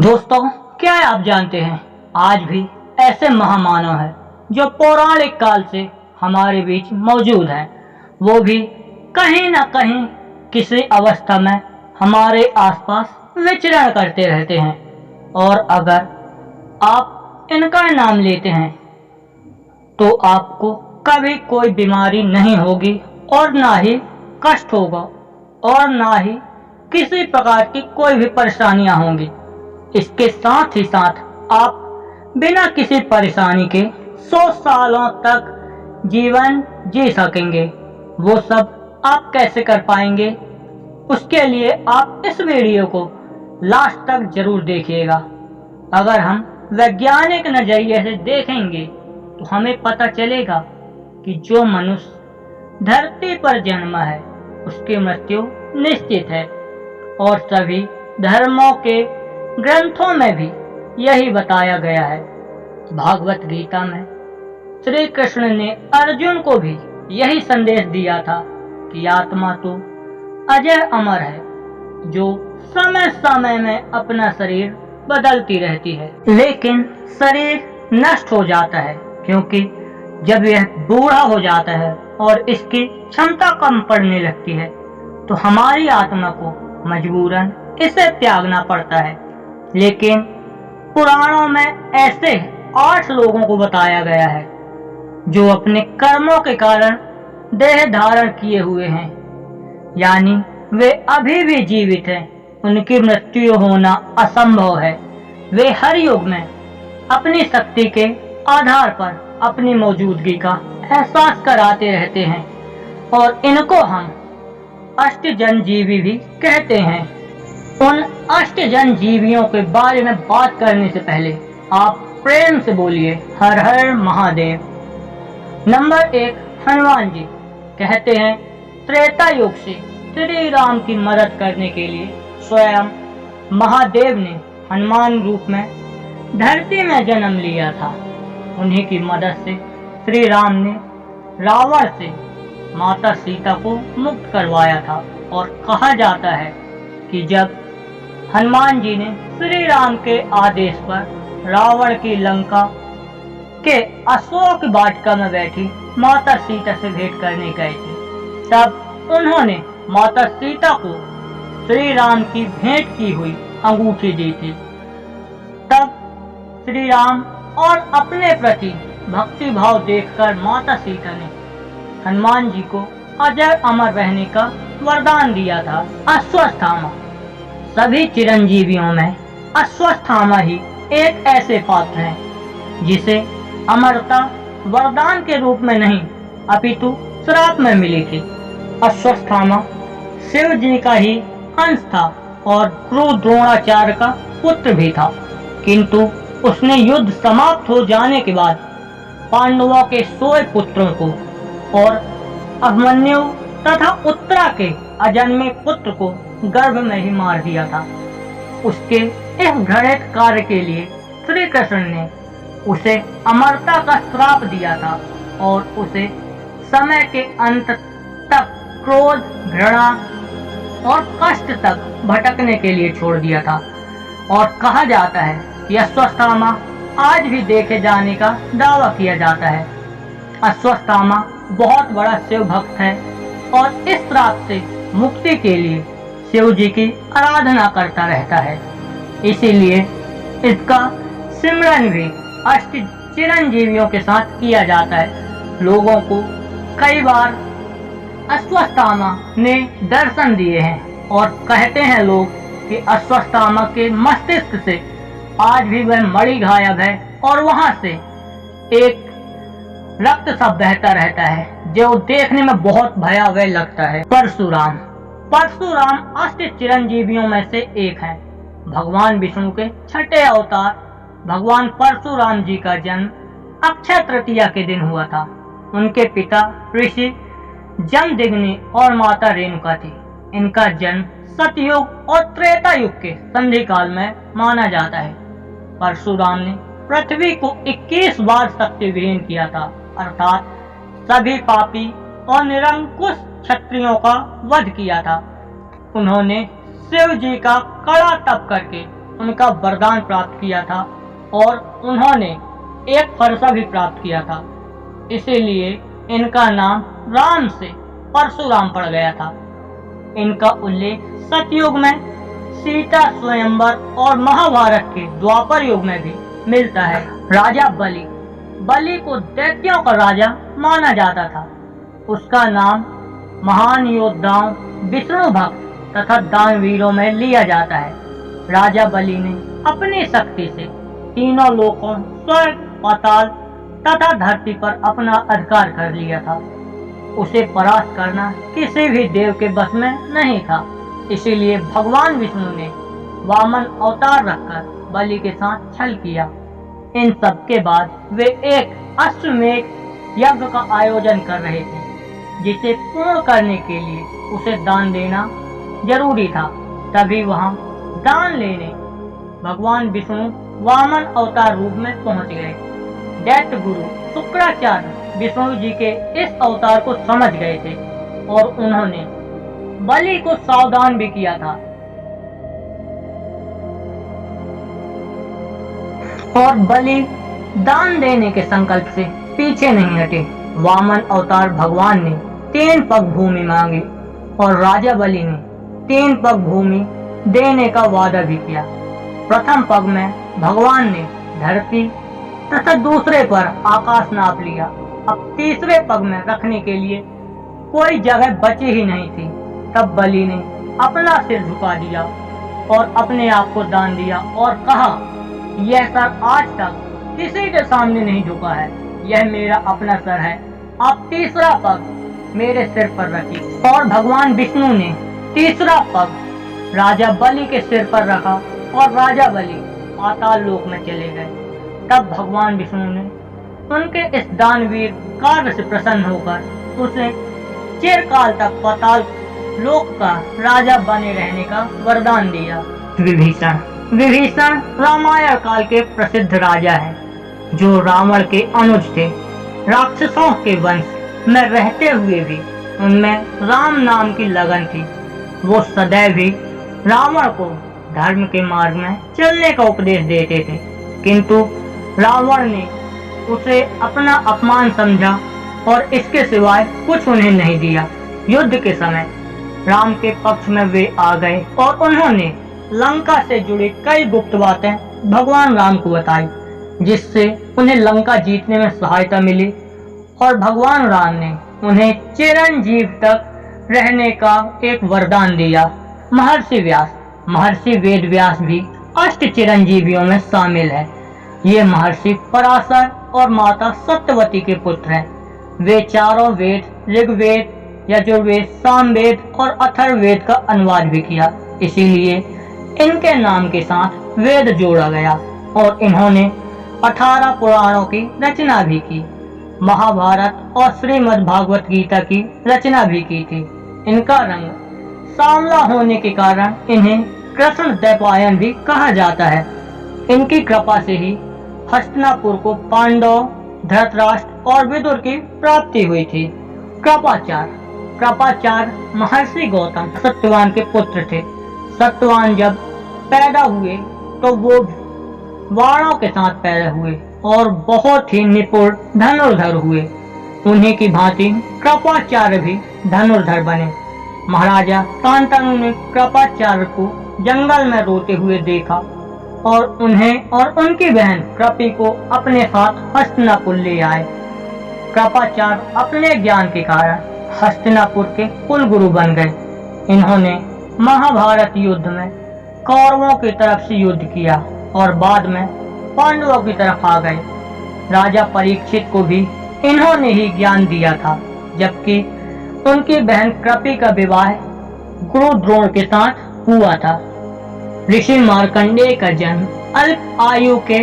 दोस्तों, क्या आप जानते हैं आज भी ऐसे महामानव हैं जो पौराणिक काल से हमारे बीच मौजूद हैं। वो भी कहीं न कहीं किसी अवस्था में हमारे आसपास विचरण करते रहते हैं। और अगर आप इनका नाम लेते हैं तो आपको कभी कोई बीमारी नहीं होगी और ना ही कष्ट होगा और ना ही किसी प्रकार की कोई भी परेशानियां होंगी। इसके साथ ही साथ आप बिना किसी परेशानी के 100 सालों तक जीवन जी सकेंगे। वो सब आप कैसे कर पाएंगे, उसके लिए आप इस वीडियो को लास्ट तक जरूर देखिएगा। अगर हम वैज्ञानिक नजरिए से देखेंगे तो हमें पता चलेगा कि जो मनुष्य धरती पर जन्मा है उसकी मृत्यु निश्चित है। और सभी धर्मों के ग्रंथों में भी यही बताया गया है। भागवत गीता में श्री कृष्ण ने अर्जुन को भी यही संदेश दिया था कि आत्मा तो अजय अमर है, जो समय समय में अपना शरीर बदलती रहती है, लेकिन शरीर नष्ट हो जाता है क्योंकि जब यह बूढ़ा हो जाता है और इसकी क्षमता कम पड़ने लगती है तो हमारी आत्मा को मजबूरन इसे त्यागना पड़ता है। लेकिन पुराणों में ऐसे 8 लोगों को बताया गया है जो अपने कर्मों के कारण देह धारण किए हुए हैं, यानी वे अभी भी जीवित हैं, उनकी मृत्यु होना असंभव है। वे हर युग में अपनी शक्ति के आधार पर अपनी मौजूदगी का एहसास कराते रहते हैं और इनको हम अष्टजन जीवी भी कहते हैं। उन अष्टजन जीवियों के बारे में बात करने से पहले आप प्रेम से बोलिए हर हर महादेव। नंबर 1, हनुमान जी। कहते हैं त्रेता युग से श्री राम की मदद करने के लिए स्वयं महादेव ने हनुमान रूप में धरती में जन्म लिया था। उन्हीं की मदद से श्री राम ने रावण से माता सीता को मुक्त करवाया था। और कहा जाता है कि जब हनुमान जी ने श्री राम के आदेश पर रावण की लंका के अशोक वाटिका में बैठी माता सीता से भेंट करने गए थे, तब उन्होंने माता सीता को श्री राम की भेंट की हुई अंगूठी दी थी। तब श्री राम और अपने प्रति भक्ति भाव देखकर माता सीता ने हनुमान जी को अजय अमर रहने का वरदान दिया था। अश्वत्थामा। सभी चिरंजीवियों में अश्वत्थामा ही एक ऐसे पात्र हैं जिसे अमरता वरदान के रूप में नहीं अपितु श्राप में मिली थी। अश्वत्थामा शिव जी का ही अंश था और गुरु द्रोणाचार्य का पुत्र भी था, किंतु उसने युद्ध समाप्त हो जाने के बाद पांडवों के 100 पुत्रों को और अभिमन्यु तथा उत्तरा के अजन्मे पुत्र को गर्भ में ही मार दिया था। उसके इस घृणित कार्य के लिए श्री कृष्ण ने उसे अमरता का श्राप दिया था और उसे समय के अंत तक क्रोध, घृणा और कष्ट तक भटकने के लिए छोड़ दिया था। और कहा जाता है कि अश्वत्थामा आज भी देखे जाने का दावा किया जाता है। अश्वत्थामा बहुत बड़ा शिव भक्त है और इस श्राप से मुक्ति के लिए शिव जी की आराधना करता रहता है। इसीलिए इसका सिमरन भी अष्ट चिरंजीवियों के साथ किया जाता है। लोगों को कई बार अश्वत्थामा ने दर्शन दिए हैं और कहते हैं लोग कि अश्वत्थामा के मस्तिष्क से आज भी वह मणि गायब है और वहां से एक रक्त सा बहता रहता है जो देखने में बहुत भयावह लगता है। परशुराम। परशुराम अष्ट चिरंजीवियों में से एक है। भगवान विष्णु के 6ठे अवतार भगवान परशुराम जी का जन्म अक्षय तृतीया के दिन हुआ था। उनके पिता ऋषि जमदग्नि और माता रेणुका थी। इनका जन्म सतयुग और त्रेता युग के संधि काल में माना जाता है। परशुराम ने पृथ्वी को 21 बार शक्ति विहीन किया था, अर्थात सभी पापी और निरंकुश क्षत्रियों का वध किया था। उन्होंने शिव जी का कड़ा तप करके उनका वरदान प्राप्त किया था और उन्होंने एक फरसा भी प्राप्त किया था। इसीलिए इनका नाम राम से परशुराम पड़ गया था। इनका उल्लेख सतयुग में सीता स्वयंवर और महाभारत के द्वापर युग में भी मिलता है। राजा बलि को दैत्यों का राजा माना जाता था। उसका नाम महान योद्धाओं, विष्णु भक्त तथा दानवीरों में लिया जाता है। राजा बलि ने अपनी शक्ति से तीनों लोकों, स्वर्ग, पाताल तथा धरती पर अपना अधिकार कर लिया था। उसे परास्त करना किसी भी देव के बस में नहीं था। इसीलिए भगवान विष्णु ने वामन अवतार रखकर बलि के साथ छल किया। इन सब के बाद वे एक अश्वमेध यज्ञ का आयोजन कर रहे थे, जिसे पूर्ण करने के लिए उसे दान देना जरूरी था। तभी वहां दान लेने भगवान विष्णु वामन अवतार रूप में पहुंच गए। दैत्य गुरु शुक्राचार्य विष्णु जी के इस अवतार को समझ गए थे और उन्होंने बलि को सावधान भी किया था। और बलि दान देने के संकल्प से पीछे नहीं हटे। वामन अवतार भगवान ने 3 पग भूमि मांगी और राजा बलि ने 3 पग भूमि देने का वादा भी किया। प्रथम पग में भगवान ने धरती तथा दूसरे पर आकाश नाप लिया। अब तीसरे पग में रखने के लिए कोई जगह बची ही नहीं थी। तब बलि ने अपना सिर झुका दिया और अपने आप को दान दिया और कहा, यह सर आज तक किसी के सामने नहीं झुका है, यह मेरा अपना सर है। आप तीसरा पग मेरे सिर पर रखिए। और भगवान विष्णु ने तीसरा पग राजा बलि के सिर पर रखा और राजा बलि पाताल लोक में चले गए। तब भगवान विष्णु ने उनके इस दानवीर कार्य से प्रसन्न होकर उसे चिरकाल तक पाताल लोक का राजा बने रहने का वरदान दिया। विभीषण रामायण काल के प्रसिद्ध राजा हैं, जो रावण के अनुज थे। राक्षसों के वंश में रहते हुए भी उनमें राम नाम की लगन थी। वो सदैव ही रावण को धर्म के मार्ग में चलने का उपदेश देते थे, किंतु रावण ने उसे अपना अपमान समझा और इसके सिवाय कुछ उन्हें नहीं दिया। युद्ध के समय राम के पक्ष में वे आ गए और उन्होंने लंका से जुड़ी कई गुप्त बातें भगवान राम को बताई, जिससे उन्हें लंका जीतने में सहायता मिली। और भगवान राम ने उन्हें चिरंजीव तक रहने का एक वरदान दिया। महर्षि वेद व्यास भी अष्ट चिरंजीवियों में शामिल है। ये महर्षि पराशर और माता सत्यवती के पुत्र हैं। वे चारों वेद, ऋग्वेद, यजुर्वेद, सामवेद और अथर्ववेद का अनुवाद भी किया। इसीलिए इनके नाम के साथ वेद जोड़ा गया और इन्होंने 18 पुराणों की रचना भी की। महाभारत और श्रीमद् भागवत गीता की रचना भी की थी। इनका रंग सांवला होने के कारण इन्हें कृष्ण द्वैपायन भी कहा जाता है। इनकी कृपा से ही हस्तिनापुर को पांडव, धृतराष्ट्र और विदुर की प्राप्ति हुई थी। कृपाचार्य महर्षि गौतम सत्यवान के पुत्र थे। सत्यवान जब पैदा हुए तो वो बाणों के साथ पैदा हुए और बहुत ही निपुण धनुर्धर हुए। उन्हीं की भांति कृपाचार्य भी धनुर्धर बने। महाराजा शांतनु ने कृपाचार्य को जंगल में रोते हुए देखा और उन्हें और उनकी बहन कृपी को अपने साथ हस्तिनापुर ले आए। कृपाचार्य अपने ज्ञान के कारण हस्तिनापुर के कुलगुरु बन गए। इन्होंने महाभारत युद्ध में कौरवों की तरफ से युद्ध किया और बाद में पांडवों की तरफ आ गए। राजा परीक्षित को भी इन्होंने ही ज्ञान दिया था, जबकि उनकी बहन कृपी का विवाह गुरु द्रोण के साथ हुआ था। ऋषि मार्कंडेय का जन्म अल्प आयु के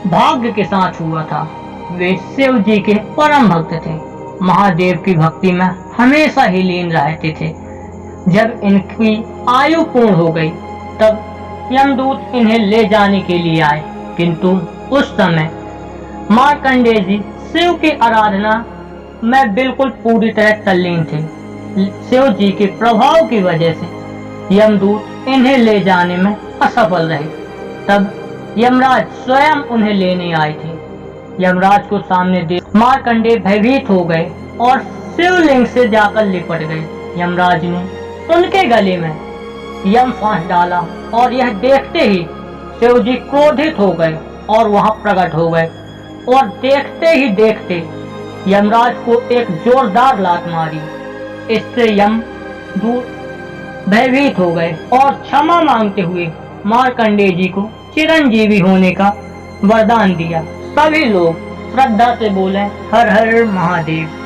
भाग्य के साथ हुआ था। वे शिव जी के परम भक्त थे। महादेव की भक्ति में हमेशा ही लीन रहते थे। जब इनकी आयु पूर्ण हो गई तब यमदूत इन्हें ले जाने के लिए आए, किंतु उस समय मार्कंडेय जी शिव की आराधना में बिल्कुल पूरी तरह तल्लीन थे। शिव जी के प्रभाव की वजह से यमदूत इन्हें ले जाने में असफल रहे। तब यमराज स्वयं उन्हें लेने आए थे। यमराज को सामने देख मार्कंडेय भयभीत हो गए और शिवलिंग से जाकर लिपट गए। यमराज ने उनके गले में यम फांस डाला और यह देखते ही शिव जी क्रोधित हो गए और वहां प्रकट हो गए और देखते ही देखते यमराज को एक जोरदार लात मारी। इससे यम दूर भयभीत हो गए और क्षमा मांगते हुए मार्कंडेय जी को चिरंजीवी होने का वरदान दिया। सभी लोग श्रद्धा से बोले हर हर महादेव।